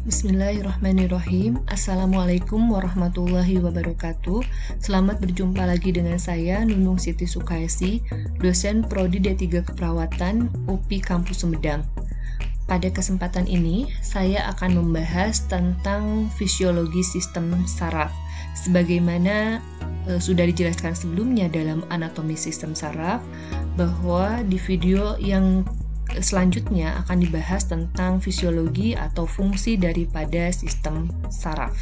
Bismillahirrahmanirrahim. Assalamualaikum warahmatullahi wabarakatuh. Selamat berjumpa lagi dengan saya, Nunung Siti Sukaisi, dosen Prodi D3 Keperawatan UPI Kampus Sumedang. Pada kesempatan ini, saya akan membahas tentang fisiologi sistem saraf. Sebagaimana sudah dijelaskan sebelumnya dalam anatomi sistem saraf, bahwa di video yang selanjutnya akan dibahas tentang fisiologi atau fungsi daripada sistem saraf.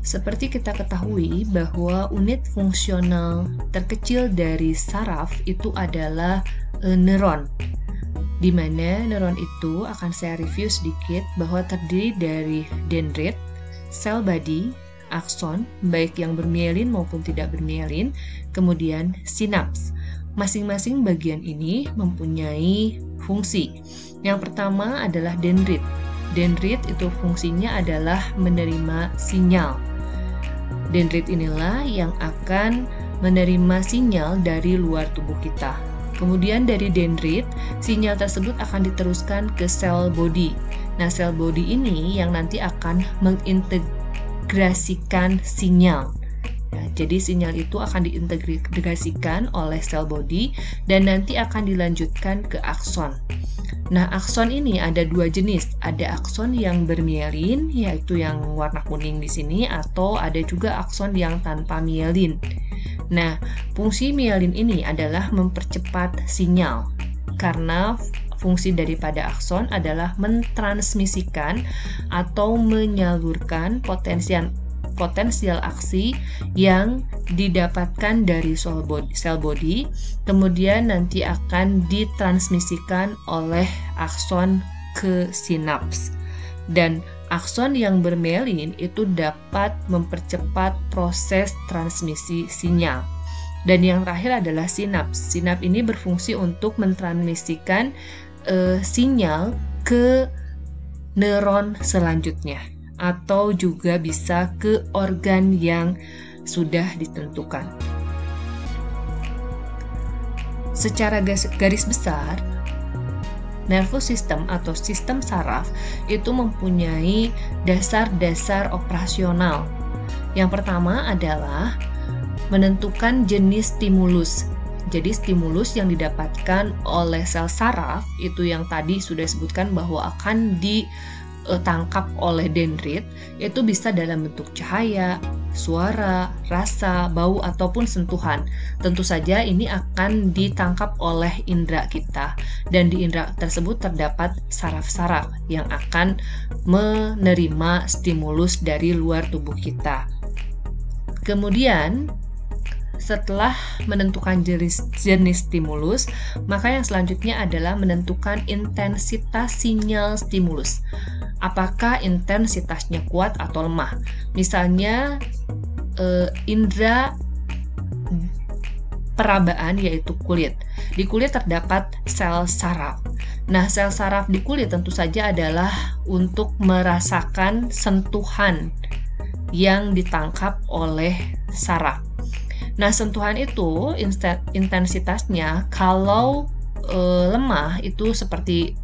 Seperti kita ketahui bahwa unit fungsional terkecil dari saraf itu adalah neuron, di mana neuron itu akan saya review sedikit bahwa terdiri dari dendrit, sel body, akson, baik yang bermielin maupun tidak bermielin, kemudian sinaps. Masing-masing bagian ini mempunyai fungsi. Yang pertama adalah dendrit. Dendrit itu fungsinya adalah menerima sinyal. Dendrit inilah yang akan menerima sinyal dari luar tubuh kita. Kemudian dari dendrit, sinyal tersebut akan diteruskan ke sel body. Nah, sel body ini yang nanti akan mengintegrasikan sinyal. Jadi sinyal itu akan diintegrasikan oleh sel body dan nanti akan dilanjutkan ke akson. Nah, akson ini ada dua jenis. Ada akson yang bermielin, yaitu yang warna kuning di sini, atau ada juga akson yang tanpa mielin. Nah, fungsi mielin ini adalah mempercepat sinyal, karena fungsi daripada akson adalah mentransmisikan atau menyalurkan potensial aksi yang didapatkan dari sel body, kemudian nanti akan ditransmisikan oleh akson ke sinaps. Dan akson yang bermielin itu dapat mempercepat proses transmisi sinyal. Dan yang terakhir adalah sinaps. Sinaps ini berfungsi untuk mentransmisikan sinyal ke neuron selanjutnya, atau juga bisa ke organ yang sudah ditentukan. Secara garis besar, nervous system atau sistem saraf itu mempunyai dasar-dasar operasional. Yang pertama adalah menentukan jenis stimulus. Jadi stimulus yang didapatkan oleh sel saraf itu yang tadi sudah disebutkan bahwa akan ditangkap oleh dendrit, itu bisa dalam bentuk cahaya, suara, rasa, bau, ataupun sentuhan. Tentu saja ini akan ditangkap oleh indera kita, dan di indera tersebut terdapat saraf-saraf yang akan menerima stimulus dari luar tubuh kita. Kemudian setelah menentukan jenis stimulus, maka yang selanjutnya adalah menentukan intensitas sinyal stimulus. Apakah intensitasnya kuat atau lemah? Misalnya indera perabaan, yaitu kulit. Di kulit terdapat sel saraf. Nah, sel saraf di kulit tentu saja adalah untuk merasakan sentuhan yang ditangkap oleh saraf. Nah, sentuhan itu intensitasnya kalau lemah itu seperti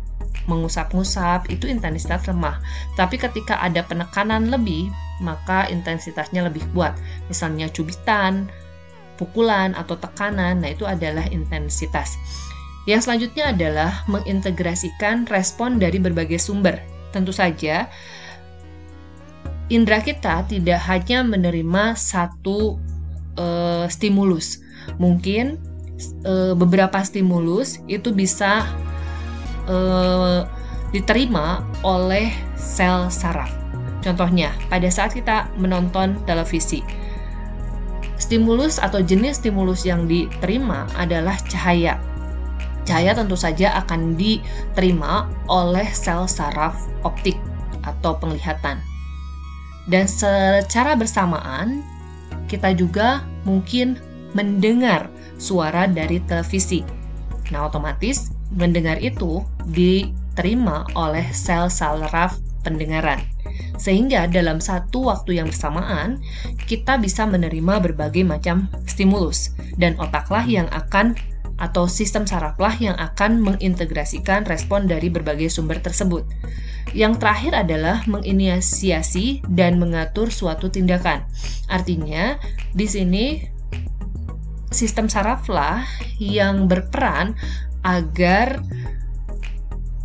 mengusap-ngusap, itu intensitas lemah. Tapi ketika ada penekanan lebih, maka intensitasnya lebih kuat. Misalnya cubitan, pukulan, atau tekanan, nah itu adalah intensitas. Yang selanjutnya adalah mengintegrasikan respon dari berbagai sumber. Tentu saja, indera kita tidak hanya menerima satu stimulus. Mungkin beberapa stimulus itu bisa diterima oleh sel saraf. Contohnya, pada saat kita menonton televisi, stimulus atau jenis stimulus yang diterima adalah cahaya. Cahaya tentu saja akan diterima oleh sel saraf optik atau penglihatan. Dan secara bersamaan, kita juga mungkin mendengar suara dari televisi. Nah, otomatis mendengar itu diterima oleh sel saraf pendengaran. Sehingga dalam satu waktu yang bersamaan, kita bisa menerima berbagai macam stimulus. Dan otaklah yang akan atau sistem saraflah yang akan mengintegrasikan respon dari berbagai sumber tersebut. Yang terakhir adalah menginisiasi dan mengatur suatu tindakan. Artinya, di sini sistem saraflah yang berperan agar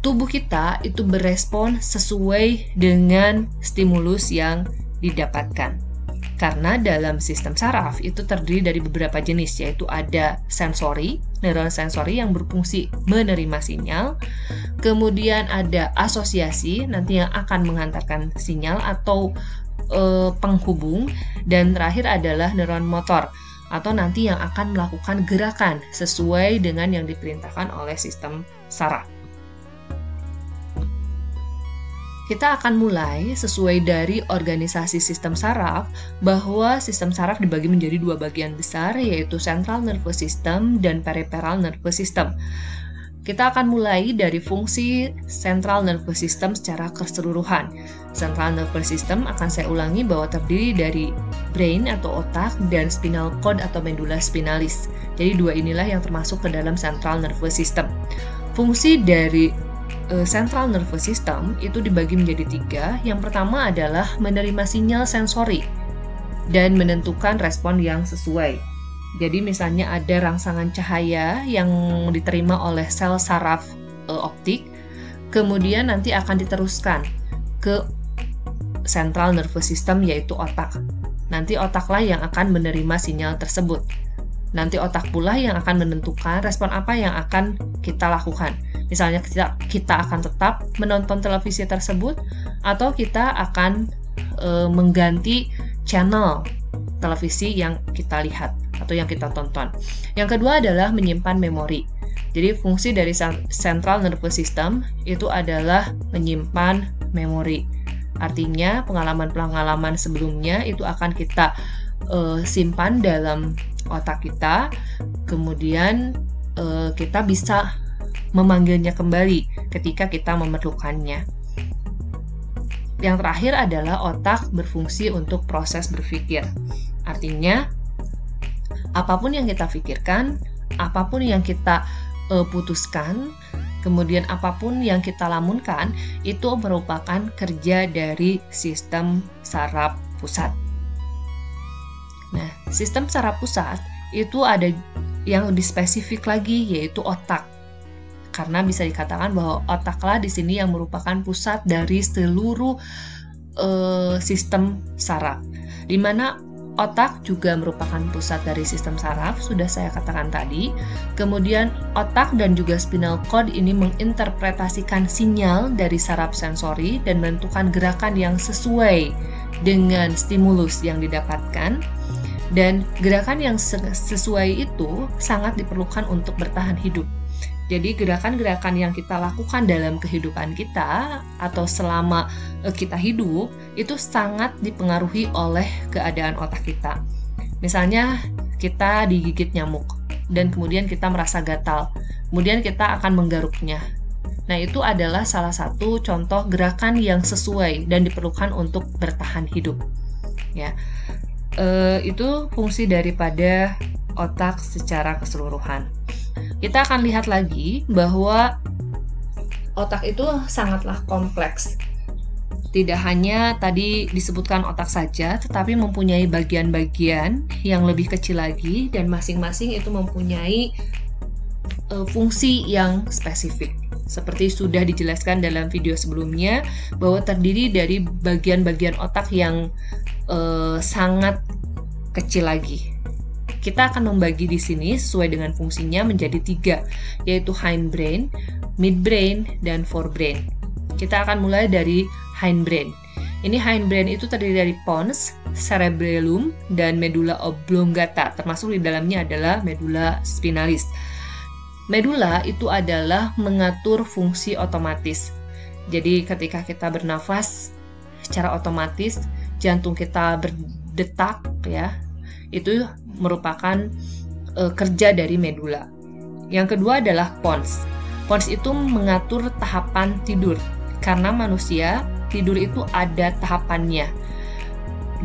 tubuh kita itu berespon sesuai dengan stimulus yang didapatkan. Karena dalam sistem saraf itu terdiri dari beberapa jenis, yaitu ada sensori, neuron sensori yang berfungsi menerima sinyal, kemudian ada asosiasi, nanti yang akan mengantarkan sinyal atau penghubung, dan terakhir adalah neuron motor, atau nanti yang akan melakukan gerakan sesuai dengan yang diperintahkan oleh sistem saraf. Kita akan mulai sesuai dari organisasi sistem saraf, bahwa sistem saraf dibagi menjadi dua bagian besar, yaitu central nervous system dan peripheral nervous system. Kita akan mulai dari fungsi central nervous system secara keseluruhan. Central nervous system akan saya ulangi bahwa terdiri dari brain atau otak dan spinal cord atau medulla spinalis. Jadi dua inilah yang termasuk ke dalam central nervous system. Fungsi dari central nervous system itu dibagi menjadi tiga. Yang pertama adalah menerima sinyal sensori dan menentukan respon yang sesuai. Jadi misalnya ada rangsangan cahaya yang diterima oleh sel saraf optik, kemudian nanti akan diteruskan ke central nervous system yaitu otak. Nanti otaklah yang akan menerima sinyal tersebut. Nanti otak pula yang akan menentukan respon apa yang akan kita lakukan. Misalnya kita akan tetap menonton televisi tersebut, atau kita akan mengganti channel televisi yang kita lihat atau yang kita tonton. Yang kedua adalah menyimpan memori. Jadi fungsi dari central nervous system itu adalah menyimpan memori. Artinya pengalaman-pengalaman sebelumnya itu akan kita simpan dalam otak kita, kemudian kita bisa memanggilnya kembali ketika kita memerlukannya. Yang terakhir adalah otak berfungsi untuk proses berpikir. Artinya, apapun yang kita pikirkan, apapun yang kita putuskan, kemudian apapun yang kita lamunkan, itu merupakan kerja dari sistem saraf pusat. Nah, sistem saraf pusat itu ada yang lebih spesifik lagi, yaitu otak. Karena bisa dikatakan bahwa otaklah di sini yang merupakan pusat dari seluruh sistem saraf. Di mana otak juga merupakan pusat dari sistem saraf, sudah saya katakan tadi. Kemudian otak dan juga spinal cord ini menginterpretasikan sinyal dari saraf sensori dan menentukan gerakan yang sesuai dengan stimulus yang didapatkan. Dan gerakan yang sesuai itu sangat diperlukan untuk bertahan hidup. Jadi gerakan-gerakan yang kita lakukan dalam kehidupan kita atau selama kita hidup itu sangat dipengaruhi oleh keadaan otak kita. Misalnya kita digigit nyamuk dan kemudian kita merasa gatal, kemudian kita akan menggaruknya. Nah, itu adalah salah satu contoh gerakan yang sesuai dan diperlukan untuk bertahan hidup. Ya, itu fungsi daripada otak secara keseluruhan. Kita akan lihat lagi bahwa otak itu sangatlah kompleks. Tidak hanya tadi disebutkan otak saja, tetapi mempunyai bagian-bagian yang lebih kecil lagi, dan masing-masing itu mempunyai fungsi yang spesifik. Seperti sudah dijelaskan dalam video sebelumnya, bahwa terdiri dari bagian-bagian otak yang sangat kecil lagi. Kita akan membagi di sini sesuai dengan fungsinya menjadi 3, yaitu hindbrain, midbrain, dan forebrain. Kita akan mulai dari hindbrain. Ini hindbrain itu terdiri dari pons, cerebellum, dan medulla oblongata, termasuk di dalamnya adalah medulla spinalis. Medulla itu adalah mengatur fungsi otomatis. Jadi ketika kita bernafas, secara otomatis jantung kita berdetak, ya. Itu merupakan kerja dari medulla. Yang kedua adalah pons. Pons itu mengatur tahapan tidur. Karena manusia tidur itu ada tahapannya.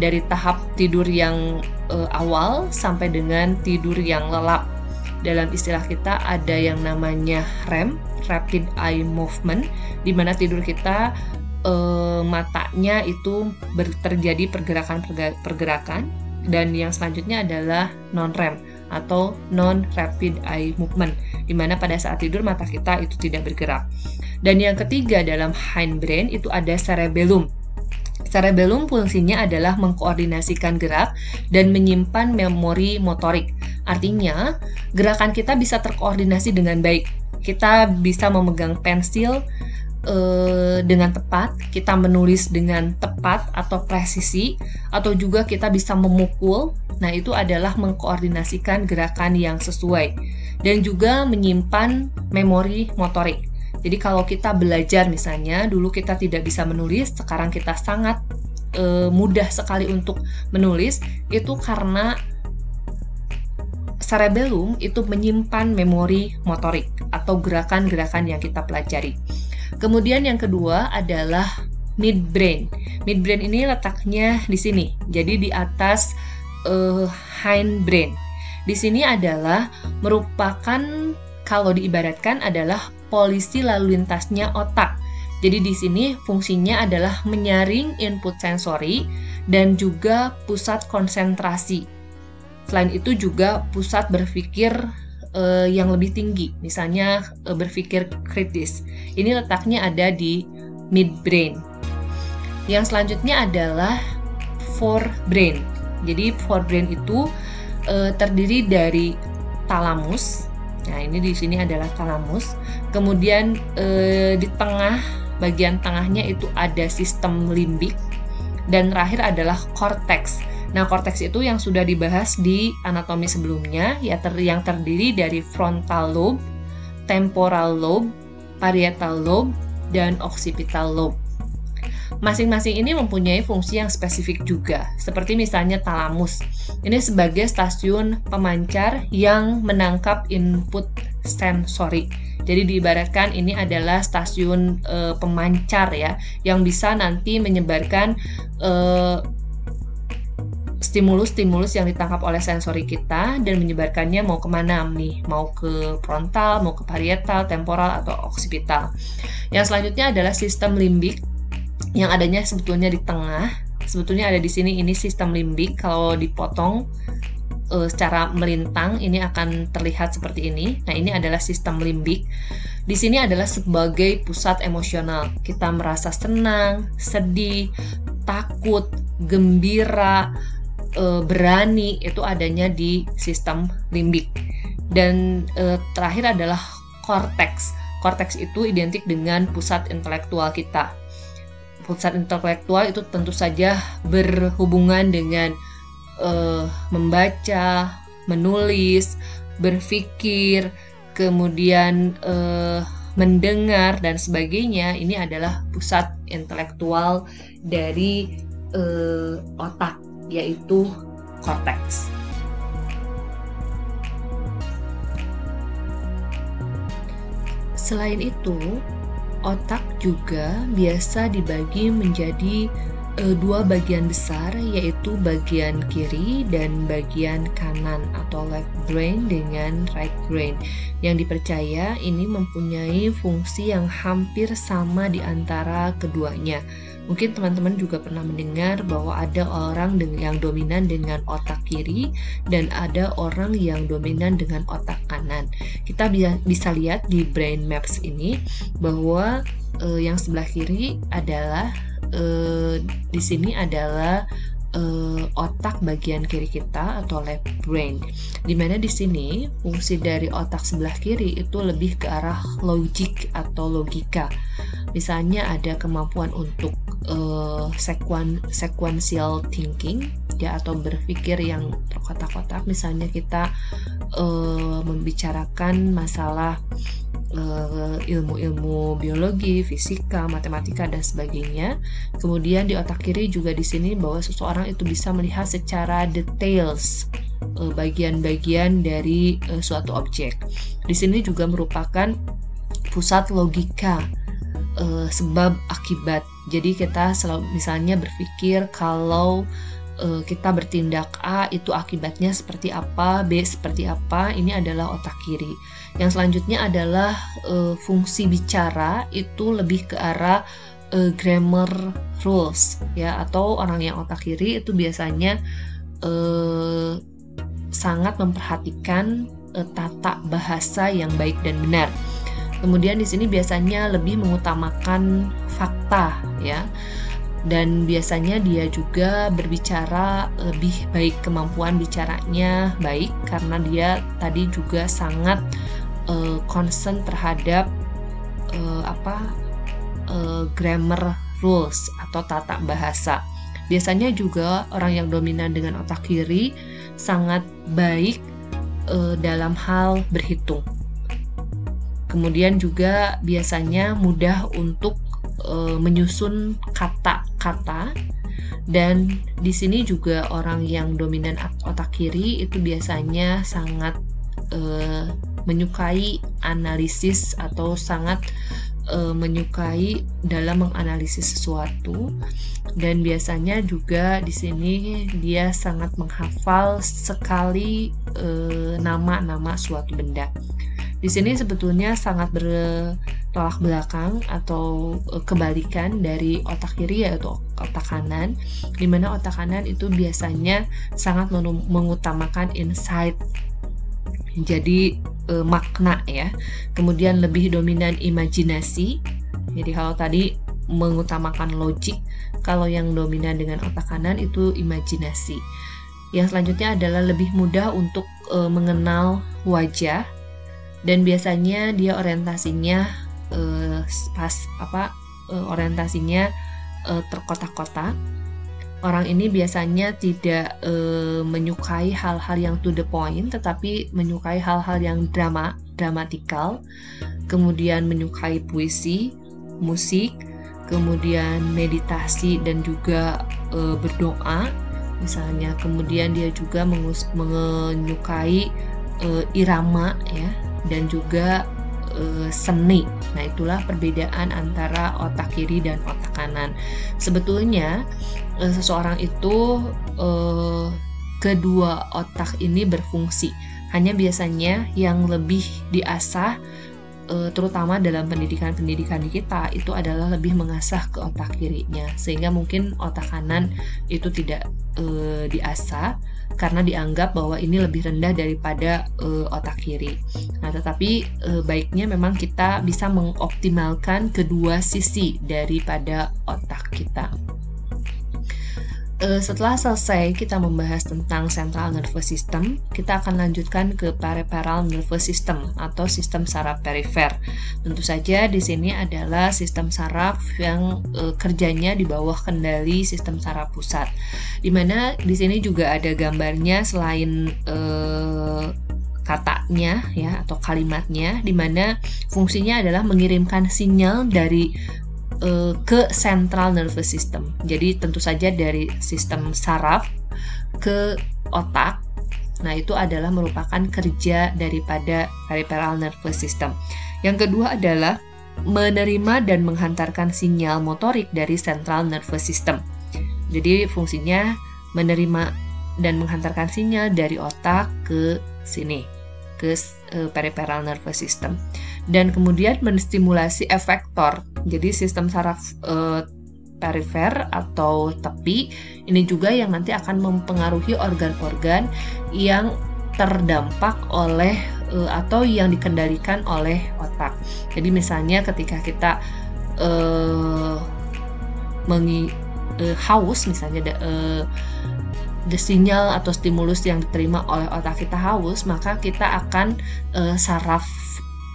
Dari tahap tidur yang awal sampai dengan tidur yang lelap. dalam istilah kita ada yang namanya REM, Rapid Eye Movement, di mana tidur kita matanya itu terjadi pergerakan, dan yang selanjutnya adalah non-REM atau non-rapid eye movement, di mana pada saat tidur mata kita itu tidak bergerak. Dan yang ketiga dalam hindbrain itu ada cerebellum. Cerebellum fungsinya adalah mengkoordinasikan gerak dan menyimpan memori motorik. Artinya, gerakan kita bisa terkoordinasi dengan baik. Kita bisa memegang pensil dengan tepat, kita menulis dengan tepat atau presisi, atau juga kita bisa memukul. Nah, itu adalah mengkoordinasikan gerakan yang sesuai dan juga menyimpan memori motorik. Jadi kalau kita belajar misalnya, dulu kita tidak bisa menulis, sekarang kita sangat mudah sekali untuk menulis, itu karena cerebellum itu menyimpan memori motorik atau gerakan-gerakan yang kita pelajari. Kemudian yang kedua adalah midbrain. Midbrain ini letaknya di sini, jadi di atas hindbrain. Di sini adalah merupakan, kalau diibaratkan adalah polisi lalu lintasnya otak. Jadi di sini fungsinya adalah menyaring input sensori dan juga pusat konsentrasi. Selain itu juga pusat berpikir yang lebih tinggi, misalnya berpikir kritis. Ini letaknya ada di midbrain. Yang selanjutnya adalah forebrain. Jadi forebrain itu terdiri dari talamus. Nah, ini di sini adalah talamus. Kemudian di tengah, bagian tengahnya itu ada sistem limbik, dan terakhir adalah cortex. Nah, korteks itu yang sudah dibahas di anatomi sebelumnya, yang terdiri dari frontal lobe, temporal lobe, parietal lobe, dan occipital lobe. Masing-masing ini mempunyai fungsi yang spesifik juga, seperti misalnya talamus. Ini sebagai stasiun pemancar yang menangkap input sensori. Jadi diibaratkan ini adalah stasiun pemancar ya, yang bisa nanti menyebarkan stimulus-stimulus yang ditangkap oleh sensori kita dan menyebarkannya mau kemana nih, mau ke frontal, mau ke parietal, temporal, atau occipital. Yang selanjutnya adalah sistem limbik yang adanya sebetulnya di tengah. Sebetulnya ada di sini, ini sistem limbik. Kalau dipotong secara melintang ini akan terlihat seperti ini. Nah, ini adalah sistem limbik. Di sini adalah sebagai pusat emosional. Kita merasa senang, sedih, takut, gembira, berani, itu adanya di sistem limbik. Dan terakhir adalah korteks. Korteks itu identik dengan pusat intelektual kita. Pusat intelektual itu tentu saja berhubungan dengan membaca, menulis, berpikir, kemudian mendengar, dan sebagainya. Ini adalah pusat intelektual dari otak, yaitu korteks. Selain itu, otak juga biasa dibagi menjadi dua bagian besar, yaitu bagian kiri dan bagian kanan atau left brain dengan right brain, yang dipercaya ini mempunyai fungsi yang hampir sama di antara keduanya. Mungkin teman-teman juga pernah mendengar bahwa ada orang yang dominan dengan otak kiri dan ada orang yang dominan dengan otak kanan. Kita bisa lihat di brain maps ini bahwa yang sebelah kiri adalah di sini adalah otak bagian kiri kita atau left brain, dimana di sini fungsi dari otak sebelah kiri itu lebih ke arah logik atau logika. Misalnya ada kemampuan untuk sequential thinking ya, atau berpikir yang terkotak-kotak. Misalnya kita membicarakan masalah ilmu-ilmu biologi, fisika, matematika, dan sebagainya. Kemudian di otak kiri juga di sini bahwa seseorang itu bisa melihat secara details bagian-bagian dari suatu objek. Di sini juga merupakan pusat logika, sebab akibat. Jadi kita selalu misalnya berpikir kalau kita bertindak A itu akibatnya seperti apa, B seperti apa, ini adalah otak kiri. Yang selanjutnya adalah fungsi bicara, itu lebih ke arah grammar rules ya, atau orang yang otak kiri itu biasanya sangat memperhatikan tata bahasa yang baik dan benar. Kemudian di sini biasanya lebih mengutamakan fakta ya. Dan biasanya dia juga berbicara lebih baik, kemampuan bicaranya baik karena dia tadi juga sangat concern terhadap grammar rules atau tata bahasa. Biasanya juga orang yang dominan dengan otak kiri sangat baik dalam hal berhitung. Kemudian juga biasanya mudah untuk menyusun kata-kata, dan di sini juga orang yang dominan otak kiri itu biasanya sangat menyukai analisis atau sangat menyukai dalam menganalisis sesuatu, dan biasanya juga di sini dia sangat menghafal sekali nama-nama suatu benda. Di sini sebetulnya sangat bertolak belakang atau kebalikan dari otak kiri, yaitu otak kanan, di mana otak kanan itu biasanya sangat mengutamakan insight, jadi makna ya. Kemudian lebih dominan imajinasi. Jadi kalau tadi mengutamakan logik, kalau yang dominan dengan otak kanan itu imajinasi. Yang selanjutnya adalah lebih mudah untuk mengenal wajah, dan biasanya dia orientasinya terkotak-kotak. Orang ini biasanya tidak menyukai hal-hal yang to the point, tetapi menyukai hal-hal yang dramatikal. Kemudian menyukai puisi, musik, kemudian meditasi dan juga berdoa misalnya. Kemudian dia juga menyukai irama ya, dan juga seni. Nah, itulah perbedaan antara otak kiri dan otak kanan. Sebetulnya seseorang itu kedua otak ini berfungsi. Hanya biasanya yang lebih diasah terutama dalam pendidikan kita itu adalah lebih mengasah ke otak kirinya, sehingga mungkin otak kanan itu tidak diasah karena dianggap bahwa ini lebih rendah daripada otak kiri. Nah, tetapi baiknya memang kita bisa mengoptimalkan kedua sisi daripada otak kita. Setelah selesai kita membahas tentang central nervous system, kita akan lanjutkan ke peripheral nervous system atau sistem saraf perifer. Tentu saja di sini adalah sistem saraf yang kerjanya di bawah kendali sistem saraf pusat. Di mana di sini juga ada gambarnya selain katanya ya atau kalimatnya, di mana fungsinya adalah mengirimkan sinyal dari ke central nervous system. Jadi tentu saja dari sistem saraf ke otak. Nah, itu adalah merupakan kerja daripada peripheral nervous system. Yang kedua adalah menerima dan menghantarkan sinyal motorik dari central nervous system. Jadi fungsinya menerima dan menghantarkan sinyal dari otak ke sini, ke peripheral nervous system. Dan kemudian menstimulasi efektor. Jadi sistem saraf perifer atau tepi ini juga yang nanti akan mempengaruhi organ-organ yang terdampak oleh atau yang dikendalikan oleh otak. Jadi misalnya ketika kita haus misalnya, sinyal atau stimulus yang diterima oleh otak kita haus, maka kita akan saraf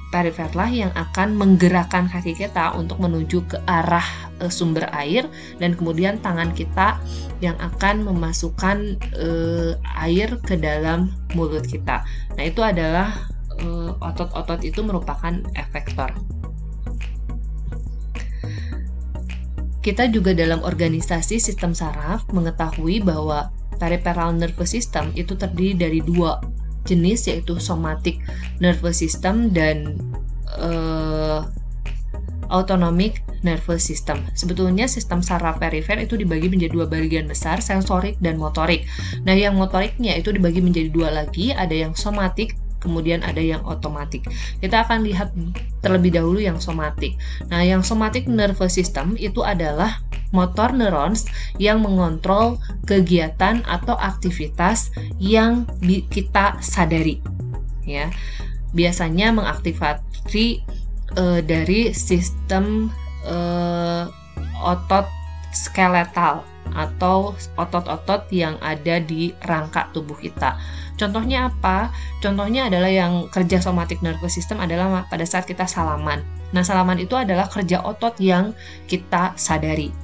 perifer lah yang akan menggerakkan kaki kita untuk menuju ke arah sumber air, dan kemudian tangan kita yang akan memasukkan air ke dalam mulut kita. Nah, itu adalah otot-otot itu merupakan efektor. Kita juga dalam organisasi sistem saraf mengetahui bahwa peripheral nervous system itu terdiri dari dua jenis, yaitu somatic nervous system dan autonomic nervous system. Sebetulnya sistem saraf perifer itu dibagi menjadi dua bagian besar, sensorik dan motorik. Nah, yang motoriknya itu dibagi menjadi dua lagi, ada yang somatik, kemudian ada yang otomatik. Kita akan lihat terlebih dahulu yang somatik. Nah, yang somatic nervous system itu adalah motor neurons yang mengontrol kegiatan atau aktivitas yang kita sadari. Ya, biasanya mengaktifasi dari sistem otot skeletal atau otot-otot yang ada di rangka tubuh kita. Contohnya apa? Contohnya adalah yang kerja somatic nervous system adalah pada saat kita salaman. Nah, salaman itu adalah kerja otot yang kita sadari.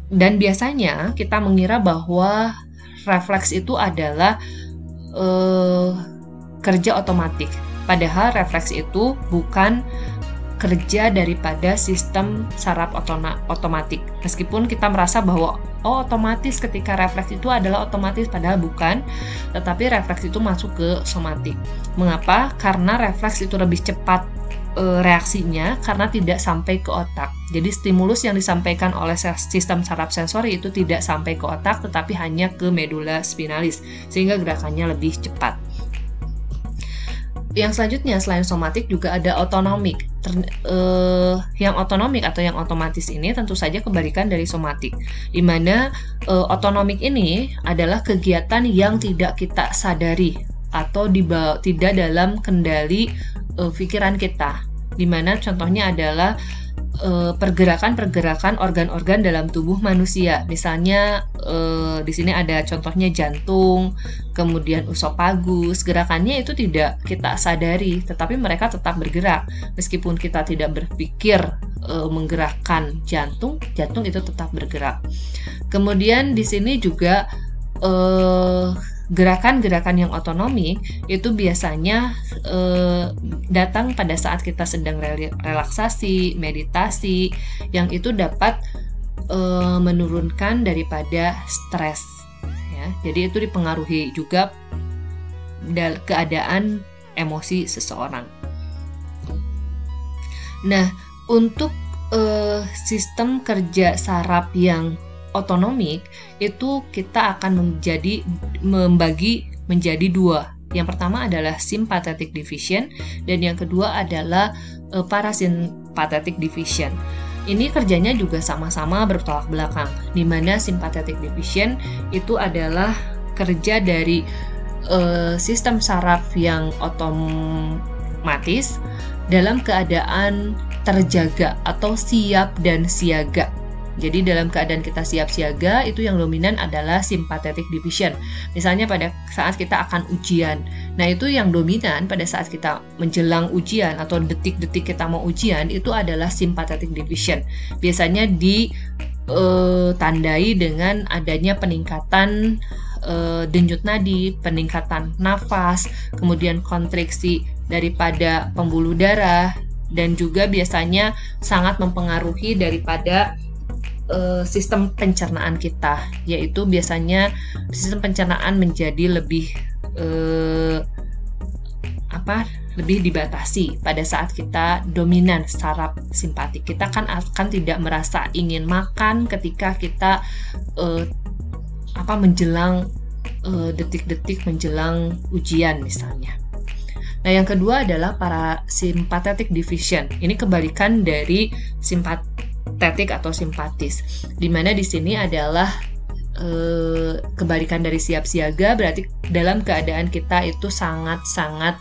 Dan biasanya kita mengira bahwa refleks itu adalah kerja otomatik. Padahal refleks itu bukan kerja daripada sistem saraf otomatik. Meskipun kita merasa bahwa otomatis ketika refleks itu adalah otomatis, padahal bukan, tetapi refleks itu masuk ke somatik. Mengapa? Karena refleks itu lebih cepat reaksinya karena tidak sampai ke otak. Jadi stimulus yang disampaikan oleh sistem saraf sensori itu tidak sampai ke otak tetapi hanya ke medula spinalis sehingga gerakannya lebih cepat. Yang selanjutnya selain somatik juga ada otonomik. Yang otonomik atau yang otomatis ini tentu saja kebalikan dari somatik, di mana otonomik ini adalah kegiatan yang tidak kita sadari atau tidak dalam kendali pikiran kita, di mana contohnya adalah pergerakan-pergerakan organ-organ dalam tubuh manusia. Misalnya di sini ada contohnya jantung, kemudian usopagus. Gerakannya itu tidak kita sadari, tetapi mereka tetap bergerak. Meskipun kita tidak berpikir menggerakkan jantung itu tetap bergerak. Kemudian di sini juga gerakan-gerakan yang otonomik itu biasanya datang pada saat kita sedang relaksasi, meditasi, yang itu dapat menurunkan daripada stres. Ya, jadi itu dipengaruhi juga keadaan emosi seseorang. Nah, untuk sistem kerja saraf yang otonomik itu kita akan membagi menjadi dua. Yang pertama adalah sympathetic division dan yang kedua adalah parasympathetic division. Ini kerjanya juga sama-sama bertolak belakang, di mana sympathetic division itu adalah kerja dari sistem saraf yang otomatis dalam keadaan terjaga atau siap dan siaga. Jadi dalam keadaan kita siap siaga itu yang dominan adalah sympathetic division. Misalnya pada saat kita akan ujian. Nah, itu yang dominan pada saat kita menjelang ujian atau detik-detik kita mau ujian itu adalah sympathetic division. Biasanya ditandai dengan adanya peningkatan denyut nadi, peningkatan nafas, kemudian kontriksi daripada pembuluh darah, dan juga biasanya sangat mempengaruhi daripada sistem pencernaan kita, yaitu biasanya sistem pencernaan menjadi lebih dibatasi pada saat kita dominan saraf simpatik. Kita kan akan tidak merasa ingin makan ketika kita menjelang detik-detik menjelang ujian misalnya. Nah, yang kedua adalah parasympathetic division. Ini kebalikan dari simpatetik atau simpatis, di mana di sini adalah kebalikan dari siap siaga, berarti dalam keadaan kita itu sangat-sangat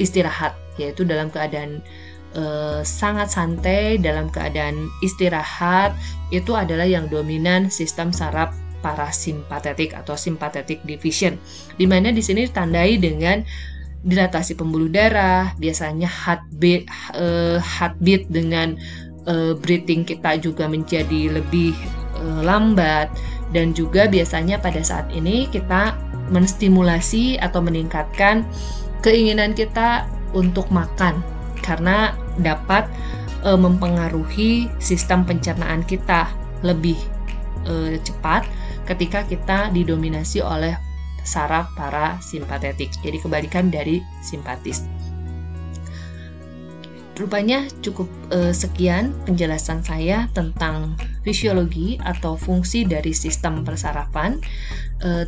istirahat, yaitu dalam keadaan sangat santai, dalam keadaan istirahat, itu adalah yang dominan sistem saraf parasimpatetik atau sympathetic division, di mana di sini ditandai dengan dilatasi pembuluh darah, biasanya heartbeat dengan breathing kita juga menjadi lebih lambat, dan juga biasanya pada saat ini kita menstimulasi atau meningkatkan keinginan kita untuk makan karena dapat mempengaruhi sistem pencernaan kita lebih cepat ketika kita didominasi oleh saraf parasimpatetik. Jadi kebalikan dari simpatis. Rupanya cukup sekian penjelasan saya tentang fisiologi atau fungsi dari sistem persarafan.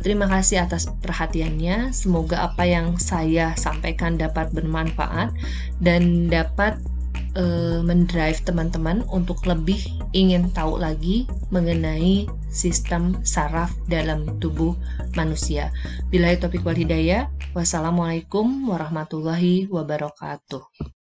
Terima kasih atas perhatiannya. Semoga apa yang saya sampaikan dapat bermanfaat dan dapat mendrive teman-teman untuk lebih ingin tahu lagi mengenai sistem saraf dalam tubuh manusia. Billahi taufiq wal hidayah. Wassalamualaikum warahmatullahi wabarakatuh.